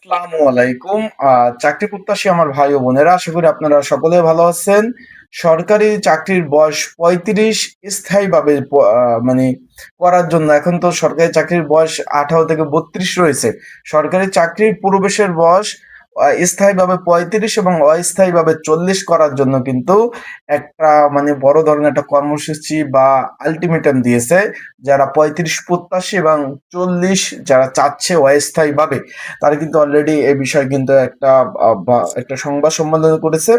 আসসালামু আলাইকুম। চাকরি প্রত্যাশী আমার ভাই ও বোনেরা, আশা করি আপনারা সকলে ভালো আছেন। সরকারি চাকরির বয়স ৩৫ স্থায়ীভাবে মানে করার জন্য এখন তো সরকারি চাকরির বয়স ১৮ থেকে ৩২ রয়েছে। সরকারি চাকরির প্রবেশের বয়স স্থায়ীভাবে ৩৫ এবং অস্থায়ীভাবে ৪০ করার জন্য কিন্তু একটা বড় ধরনের একটা কর্মসূচি বা আল্টিমেটাম দিয়েছে। যারা ৩৫ প্রত্যাশী এবং ৪০ যারা চাচ্ছে অস্থায়ীভাবে, তারা কিন্তু অলরেডি এ বিষয়ে কিন্তু একটা সংবাদ সম্মেলন করেছে।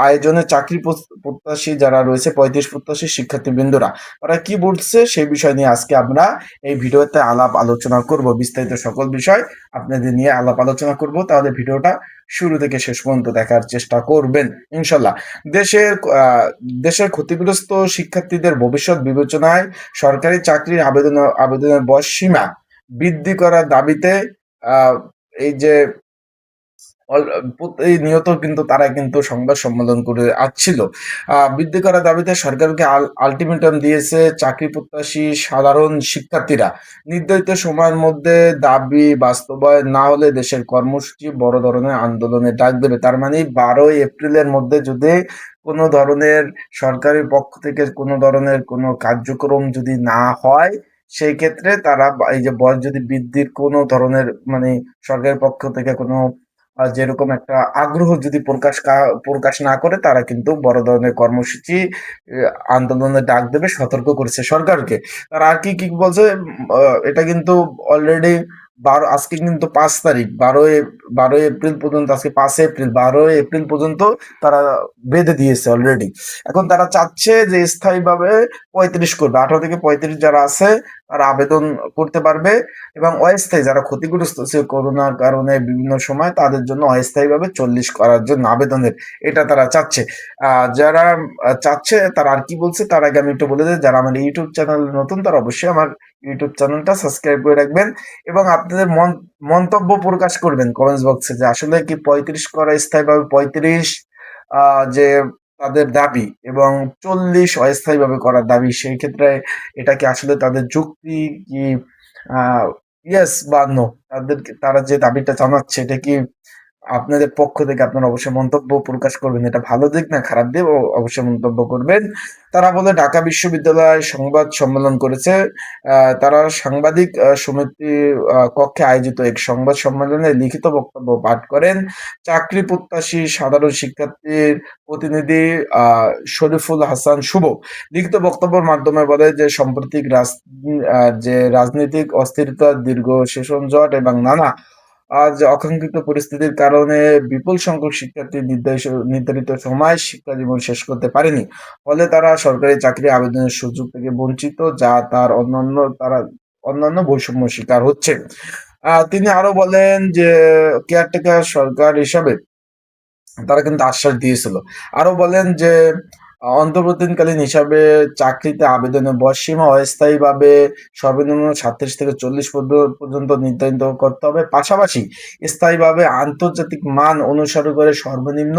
আয়োজনে চাকরি প্রত্যাশী যারা রয়েছে, ৩৫ প্রত্যাশী শিক্ষার্থীবৃন্দরা, তারা কি বলছে সেই বিষয় নিয়ে আজকে আমরা এই ভিডিওতে আলাপ আলোচনা করব। বিস্তারিত সকল বিষয় আপনাদের নিয়ে আলাপ আলোচনা করব, তাহলে ভিডিওটা শুরু থেকে শেষ পর্যন্ত দেখার চেষ্টা করবেন ইনশাল্লাহ। দেশের দেশের ক্ষতিগ্রস্ত শিক্ষার্থীদের ভবিষ্যৎ বিবেচনায় সরকারি চাকরির আবেদনের বয়স সীমা বৃদ্ধি করার দাবিতে আহ এই যে প্রতিনিয়ত কিন্তু তারা কিন্তু সংবাদ সম্মেলন করে আসছিল। বৃদ্ধি করার দাবিতে সরকারকে আলটিমেটাম দিয়েছে চাকরি প্রত্যাশী সাধারণ শিক্ষার্থীরা। নির্ধারিত সময়ের মধ্যে দাবি বাস্তবায়ন না হলে দেশের কর্মসূচি বড় ধরনের আন্দোলনের ডাক দেবে। তার মানে ১২ই এপ্রিলের মধ্যে যদি কোনো ধরনের সরকারের পক্ষ থেকে কোনো ধরনের কোনো কার্যক্রম যদি না হয়, সেই ক্ষেত্রে তারা এই যে বয়স যদি বৃদ্ধির কোনো ধরনের সরকারের পক্ষ থেকে কোনো যেরকম একটা আগ্রহ যদি প্রকাশ না করে, তারা কিন্তু বড় ধরনের কর্মসূচি আন্দোলনের ডাক দেবে, সতর্ক করেছে সরকারকে। তারা আর কি কি বলছে, এটা কিন্তু অলরেডি আজকে কিন্তু ৫ তারিখ, ১২ই এপ্রিল পর্যন্ত, আজকে ৫ এপ্রিল, ১২ই এপ্রিল পর্যন্ত তারা বেঁধে দিয়েছে অলরেডি। এখন তারা চাচ্ছে যে স্থায়ীভাবে ৩৫ করবে, ১৮ থেকে ৩৫ যারা আছে তারা আবেদন করতে পারবে, এবং অস্থায়ী যারা ক্ষতিগ্রস্ত হচ্ছে করোনার কারণে বিভিন্ন সময়, তাদের জন্য অস্থায়ীভাবে ৪০ করার জন্য আবেদনের, এটা তারা চাচ্ছে। যারা চাচ্ছে তারা আর কি বলছে তার আগে আমি একটু বলে দিই, যারা আমার ইউটিউব চ্যানেলে নতুন তারা অবশ্যই আমার ইউটিউব চ্যানেলটা সাবস্ক্রাইব করে রাখবেন, এবং আপনাদের মন্তব্য প্রকাশ করবেন কমেন্টস বক্সে যে আসলে কি ৩৫ করা স্থায়ীভাবে ৩৫ যে তাদের দাবি, এবং ৪০ অস্থায়ীভাবে করার দাবি, সেই ক্ষেত্রে এটা কি আসলে তাদের যুক্তি কি ইয়েস বা নো, তারা যে দাবিটা জানাচ্ছে এটা কি আপনাদের পক্ষ থেকে আপনারা অবশ্যই মন্তব্য প্রকাশ করবেন। এটা ভালো দিক না খারাপ দিক অবশ্যই মন্তব্য করবেন। তারা বলে ঢাকা বিশ্ববিদ্যালয় সংবাদ সম্মেলন করেছে। তারা সাংবাদিক সমিতি কক্ষে আয়োজিত এক সংবাদ সম্মেলনে লিখিত বক্তব্য পাঠ করেন চাকরি প্রত্যাশী সাধারণ শিক্ষার্থীর প্রতিনিধি শরীফুল হাসান শুভ। লিখিত বক্তব্যের মাধ্যমে বলে যে সাম্প্রতিক যে রাজনৈতিক অস্থিরতা, দীর্ঘ সেশন জট এবং নানা আজ অকাঙ্ক্ষিত পরিস্থিতির কারণে বিপুল সংখ্যক শিক্ষার্থী নির্ধারিত সময় শিক্ষা জীবন শেষ করতে পারেনি। ফলে তারা সরকারি চাকরি আবেদনের সুযোগ থেকে বঞ্চিত, যা তারা অন্যান্য বৈষম্য শিকার হচ্ছে। তিনি আরো বলেন যে কেয়ারটেকার সরকার হিসাবে তারা কিন্তু আশ্বাস দিয়েছিল। আরো বলেন যে অন্তর্বর্তীকালীন হিসাবে চাকরিতে আবেদনের বয়সসীমা অস্থায়ীভাবে সর্বনিম্ন ৩৭ থেকে ৪০ পর্যন্ত নির্ধারিত করতে হবে। পাশাপাশি স্থায়ীভাবে আন্তর্জাতিক মান অনুসরণ করে সর্বনিম্ন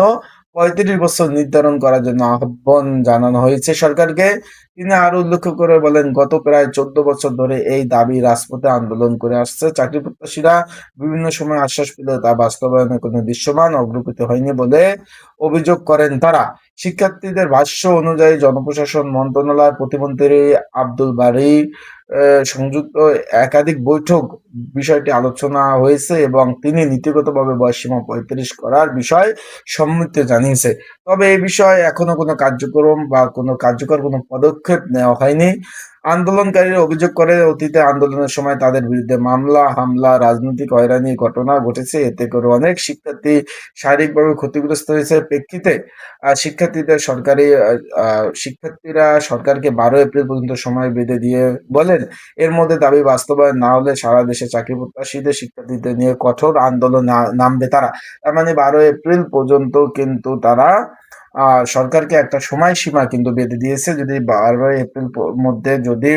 ৩৫ বছর নির্ধারণ করার জন্য আহ্বান জানানো হয়েছে সরকারকে। তিনি আরো উল্লেখ করে বলেন, গত প্রায় ১৪ বছর ধরে এই দাবি রাজপথে আন্দোলন করে আসছে চাকরি প্রত্যাশীরা। বিভিন্ন সময় আশ্বাস পেলেও তা বাস্তবায়নে কোনো দৃশ্যমান অগ্রগতি হয়নি বলে অভিযোগ করেন তারা। শিক্ষার্থীদের ভাষ্য অনুযায়ী জনপ্রশাসন মন্ত্রণালয়ের প্রতিমন্ত্রী আব্দুল বারী সংযুক্ত একাধিক বৈঠক বিষয়টি আলোচনা হয়েছে, এবং তিনি নীতিগতভাবে বয়সসীমা ৩৫ করার বিষয়ে সম্মতি জানিয়েছে। তবে এই বিষয়ে এখনো কোনো কার্যক্রম বা কোনো কার্যকর কোনো পদক্ষেপ নেওয়া হয়নি। আন্দোলনকারীরা অভিযোগ করে অতীতে আন্দোলনের সময় তাদের বিরুদ্ধে মামলা, হামলা, রাজনৈতিক হয়রানির ঘটনা ঘটেছে। এতে করে অনেক শিক্ষার্থী শারীরিকভাবে ক্ষতিগ্রস্ত হয়েছে। প্রেক্ষিতে শিক্ষার্থীরা সরকারকে ১২ এপ্রিল পর্যন্ত সময় বেঁধে দিয়ে বলেন, এর মধ্যে দাবি বাস্তবায়ন না হলে সারা দেশে চাকরি প্রত্যাশীদের শিক্ষার্থীদের নিয়ে কঠোর আন্দোলন নামবে তারা। তার মানে ১২ এপ্রিল পর্যন্ত কিন্তু তারা সরকারকে একটা সময়সীমা কিন্তু বেঁধে দিয়েছে। যদি ১২ এপ্রিল মধ্যে যদি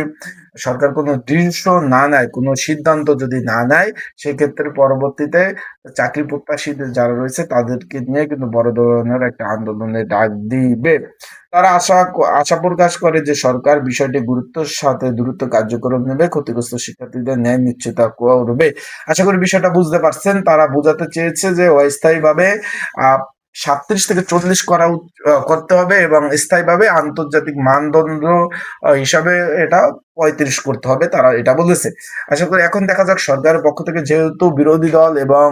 সরকার কোনো ডিসিশন না নেয়, কোনো সিদ্ধান্ত যদি না নেয়, সেক্ষেত্রে পরবর্তীতে চাকরি প্রত্যাশীদের যারা রয়েছে তাদেরকে নিয়ে কিন্তু বড় ধরনের একটা আন্দোলনের ডাক দিবে। তারা আশা প্রকাশ করে যে সরকার বিষয়টি গুরুত্বের সাথে দ্রুত কার্যক্রম নেবে, ক্ষতিগ্রস্ত শিক্ষার্থীদের ন্যায় নিশ্চিত করবে। আশা করি বিষয়টা বুঝতে পারছেন। তারা বোঝাতে চেয়েছে যে অস্থায়ীভাবে আহ ৩৭ থেকে ৪০ করতে হবে এবং স্থায়ীভাবে আন্তর্জাতিক মানদণ্ড হিসাবে এটা ৩৫ করতে হবে, তারা এটা বলেছে। আশা করি এখন দেখা যাক সরকারের পক্ষ থেকে, যেহেতু বিরোধী দল এবং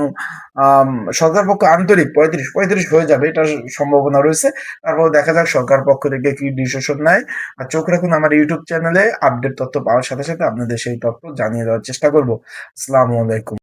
সরকার পক্ষ আন্তরিক, ৩৫ হয়ে যাবে এটার সম্ভাবনা রয়েছে। তারপর দেখা যাক সরকার পক্ষ থেকে কি ডিসিশন নেয়। আর চোখ রাখুন আমার ইউটিউব চ্যানেলে, আপডেট তথ্য পাওয়ার সাথে সাথে আপনাদের সেই তথ্য জানিয়ে দেওয়ার চেষ্টা করব। আসসালামু আলাইকুম।